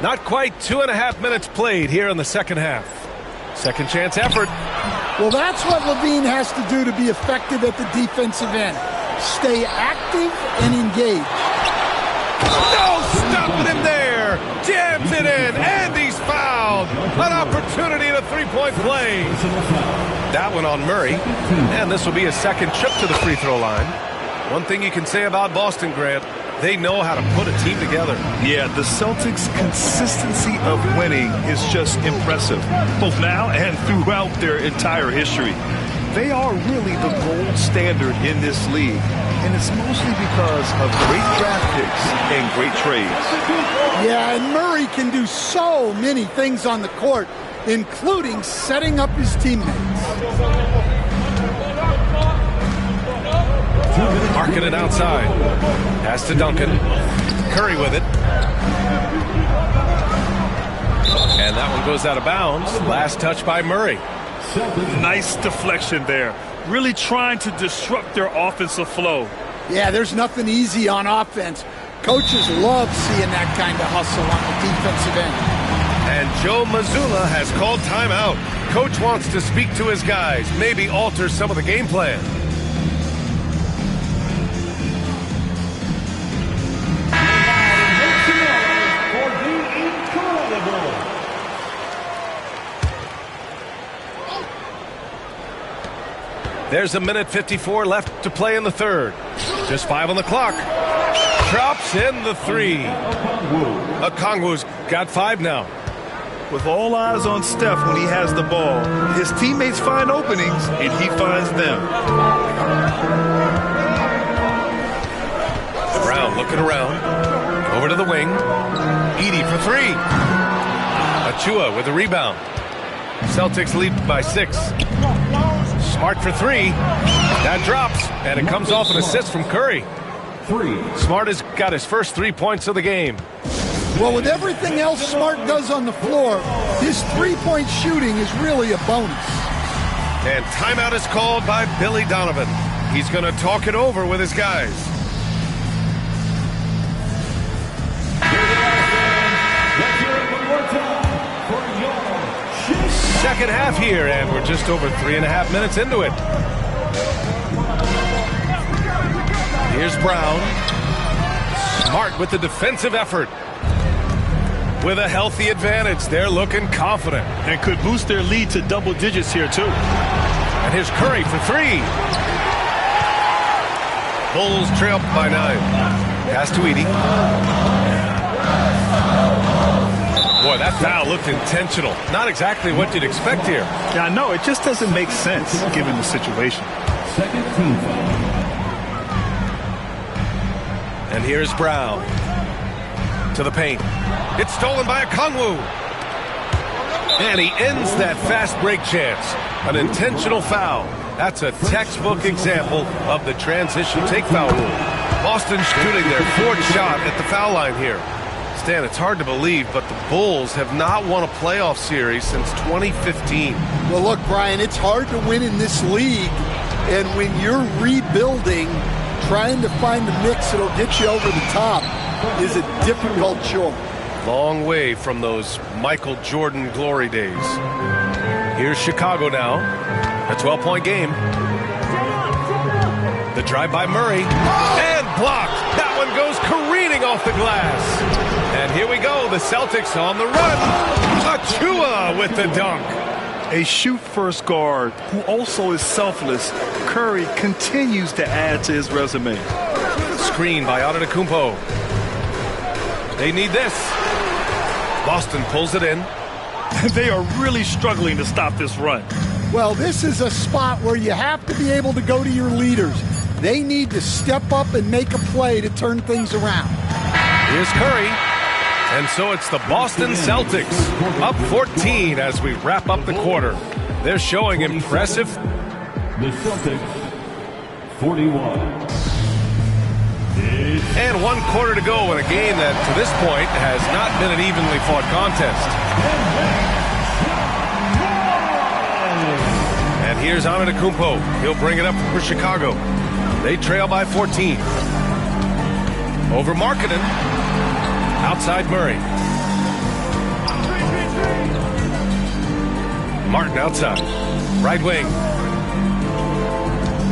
Not quite 2.5 minutes played here in the second half. Second chance effort. Well, that's what LaVine has to do to be effective at the defensive end. Stay active and engaged. No, stopping him there. Jams it in, and he's fouled. An opportunity at a three-point play. That one on Murray. And this will be a second trip to the free throw line. One thing you can say about Boston, Grant, They know how to put a team together. Yeah, the Celtics' consistency of winning is just impressive, both now and throughout their entire history. They are really the gold standard in this league, and it's mostly because of great draft picks and great trades. Yeah, and Murray can do so many things on the court, including setting up his teammates. Marking it outside. Pass to Duncan. Curry with it. And that one goes out of bounds. Last touch by Murray. Nice deflection there. Really trying to disrupt their offensive flow. Yeah, there's nothing easy on offense. Coaches love seeing that kind of hustle on the defensive end. And Joe Mazzulla has called timeout. Coach wants to speak to his guys, maybe alter some of the game plan. There's a minute 54 left to play in the third. Just 5 on the clock. Drops in the 3. Okongwu's got 5 now. With all eyes on Steph when he has the ball, his teammates find openings and he finds them. Brown looking around. Over to the wing. Edey for 3. Achua with the rebound. Celtics lead by 6. Smart for 3. That drops, and it comes off an assist from Curry. Smart has got his first 3 points of the game. Well, with everything else Smart does on the floor, his three-point shooting is really a bonus. And timeout is called by Billy Donovan. He's going to talk it over with his guys. Second half here, and we're just over 3.5 minutes into it. Here's Brown. Smart with the defensive effort. With a healthy advantage, they're looking confident. And could boost their lead to double digits here, too. And here's Curry for 3. Bulls trail by 9. Pass to Edey. Boy, that foul looked intentional. Not exactly what you'd expect here. Yeah, I know. It just doesn't make sense given the situation. Second team foul. And here's Brown. To the paint. It's stolen by Okongwu. And he ends that fast break chance. An intentional foul. That's a textbook example of the transition take foul rule. Boston shooting their 4th shot at the foul line here. Stan, it's hard to believe, but the Bulls have not won a playoff series since 2015. Well, look, Brian, it's hard to win in this league. And when you're rebuilding, trying to find a mix that'll get you over the top is a difficult chore. Long way from those Michael Jordan glory days. Here's Chicago now. A 12-point game. The drive by Murray. And blocked. That one goes careening off the glass. And here we go. The Celtics on the run. Achua with the dunk. A shoot-first guard who also is selfless, Curry continues to add to his resume. Screen by Antetokounmpo. They need this. Boston pulls it in. They are really struggling to stop this run. Well, this is a spot where you have to be able to go to your leaders. They need to step up and make a play to turn things around. Here's Curry. And so it's the Boston Celtics up 14 as we wrap up the quarter. They're showing impressive. The Celtics, 41. And 1 quarter to go in a game that, to this point, has not been an evenly fought contest. And here's Antetokounmpo. He'll bring it up for Chicago. They trail by 14. Over Markkanen. Outside Murray. Martin outside. Right wing.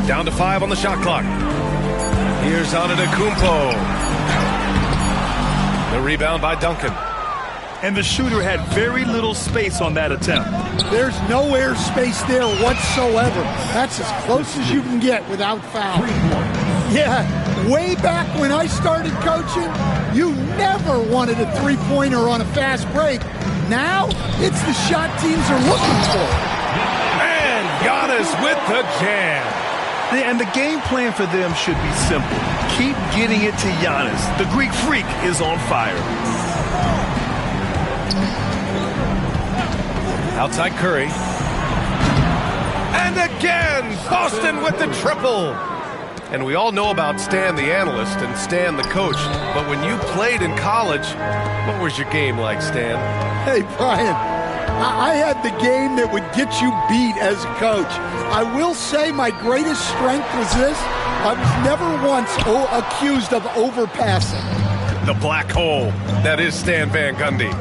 Down to 5 on the shot clock. Here's Antetokounmpo. The rebound by Duncan. And the shooter had very little space on that attempt. There's no air space there whatsoever. That's as close as you can get without foul. Yeah, way back when I started coaching, you never wanted a three-pointer on a fast break. Now, it's the shot teams are looking for. And Giannis with the jam. And the game plan for them should be simple. Keep getting it to Giannis. The Greek freak is on fire. Outside Curry. And again, Boston with the triple. And we all know about Stan the analyst and Stan the coach. But when you played in college, what was your game like, Stan? Hey, Brian, I had the game that would get you beat as a coach. I will say my greatest strength was this. I was never once accused of overpassing. The black hole. That is Stan Van Gundy.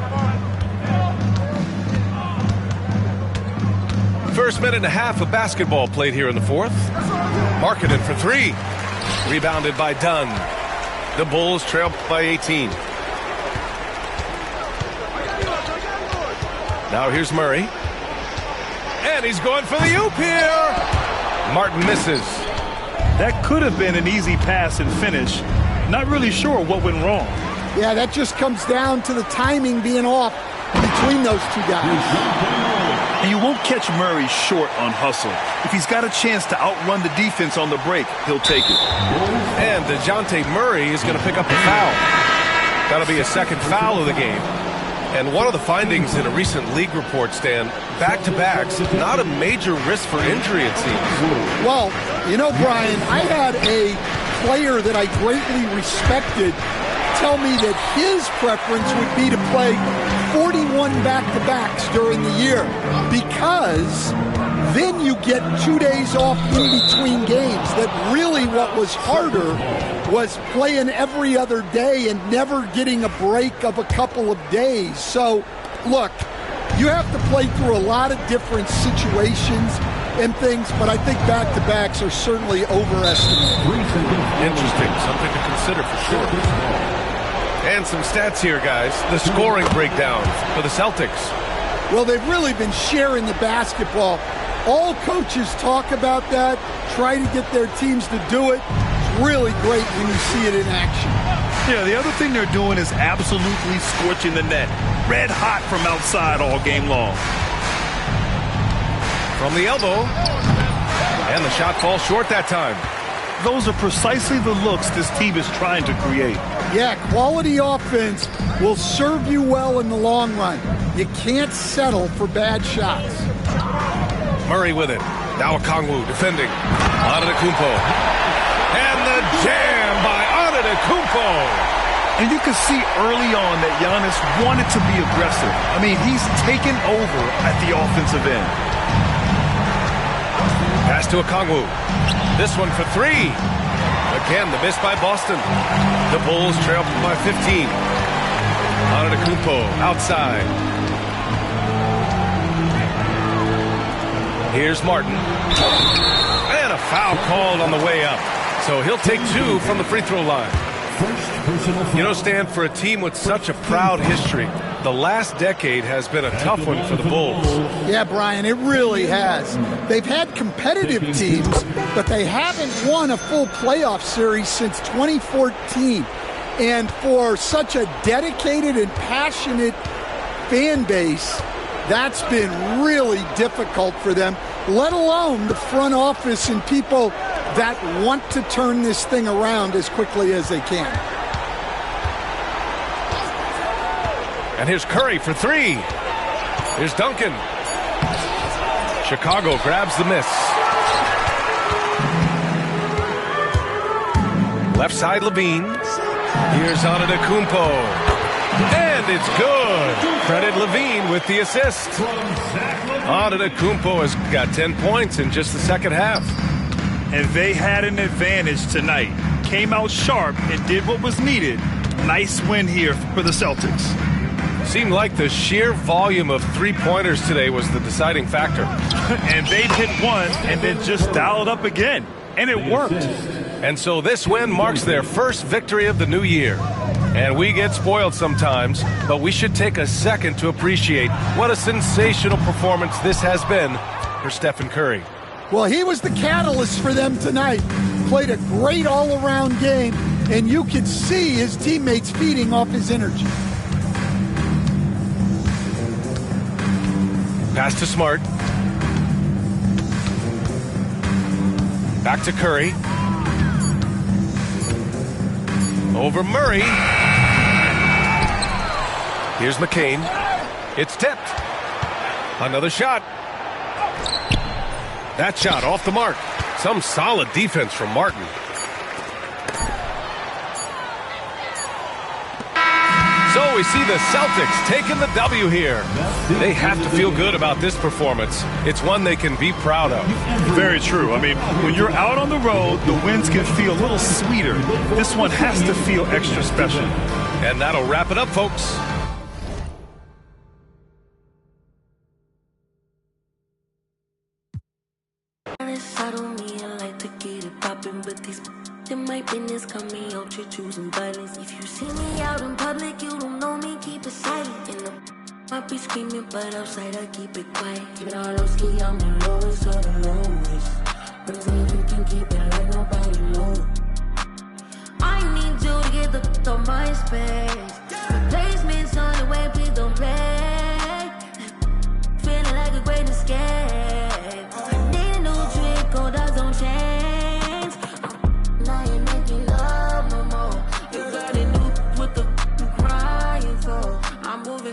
First minute and a half of basketball played here in the fourth. Markkanen for three. Rebounded by Dunn. The Bulls trail by 18. Now here's Murray. And he's going for the oop here. Martin misses. That could have been an easy pass and finish. Not really sure what went wrong. Yeah, that just comes down to the timing being off between those two guys. And you won't catch Murray short on hustle. If he's got a chance to outrun the defense on the break, he'll take it. And DeJounte Murray is going to pick up the foul. That'll be a second foul of the game. And one of the findings in a recent league report, Stan, back-to-backs, not a major risk for injury, it seems. Well, you know, Brian, I had a player that I greatly respected tell me that his preference would be to play 41 back-to-backs during the year because then you get 2 days off in between games. That really what was harder was playing every other day and never getting a break of a couple of days. So, look, you have to play through a lot of different situations and things, but I think back-to-backs are certainly overestimated. Interesting, something to consider for sure. And some stats here, guys. The scoring breakdown for the Celtics. Well, they've really been sharing the basketball. All coaches talk about that, try to get their teams to do it. It's really great when you see it in action. Yeah, the other thing they're doing is absolutely scorching the net. Red hot from outside all game long. From the elbow. And the shot falls short that time. Those are precisely the looks this team is trying to create. Yeah, quality offense will serve you well in the long run. You can't settle for bad shots. Murray with it. Now Okongwu defending. Antetokounmpo. And the jam by Antetokounmpo. And you can see early on that Giannis wanted to be aggressive. I mean, he's taken over at the offensive end. Pass to Okongwu. This one for three. Again, the miss by Boston. The Bulls trail by 15. Antetokounmpo outside. Here's Martin. And a foul called on the way up. So he'll take two from the free throw line. You know, Stan, for a team with such a proud history, the last decade has been a tough one for the Bulls. Yeah, Brian, it really has. They've had competitive teams, but they haven't won a full playoff series since 2014. And for such a dedicated and passionate fan base, that's been really difficult for them, let alone the front office and people that want to turn this thing around as quickly as they can. And here's Curry for three. Here's Duncan. Chicago grabs the miss. Left side Levine. Here's Antetokounmpo. And it's good. Credit Levine with the assist. Antetokounmpo has got 10 points in just the second half. And they had an advantage tonight. Came out sharp and did what was needed. Nice win here for the Celtics. Seemed like the sheer volume of three-pointers today was the deciding factor. And they'd hit one and then just dial it up again. And it worked. And so this win marks their first victory of the new year. And we get spoiled sometimes, but we should take a second to appreciate what a sensational performance this has been for Stephen Curry. Well, he was the catalyst for them tonight. played a great all-around game, and you could see his teammates feeding off his energy. Pass to Smart. Back to Curry. Over Murray. Here's McCain. It's tipped. Another shot. That shot off the mark. Some solid defense from Martin. So we see the Celtics taking the W here. They have to feel good about this performance. It's one they can be proud of. Very true. I mean, when you're out on the road, the wins can feel a little sweeter. This one has to feel extra special. And that'll wrap it up, folks. My business got me out here choosing violence. If you see me out in public, you don't know me, keep it silent. In the I be screaming, but outside I keep it quiet. Keep it all low ski, I'm the lowest of the lowest. But as long as you can keep it like nobody knows. I need you to get the on my space. Replacements on the way, please don't play. Feeling like a great escape. I need a new trick, gold dogs don't change.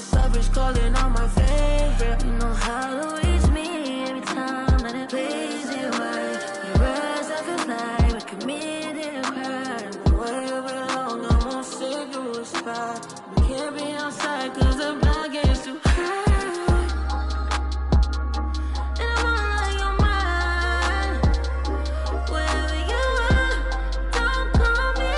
Savage calling on my favorite. You know how to reach me every time that it plays it right. You rise, I feel like we're committed crime. Wherever long, I'm gonna save you a spot. We can't be outside cause the block gets too high. And I'm on your mind. Wherever you are, don't call me.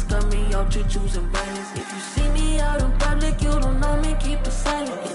Got me out to choosing violence. If you see me out in public, you don't know me, keep it silent.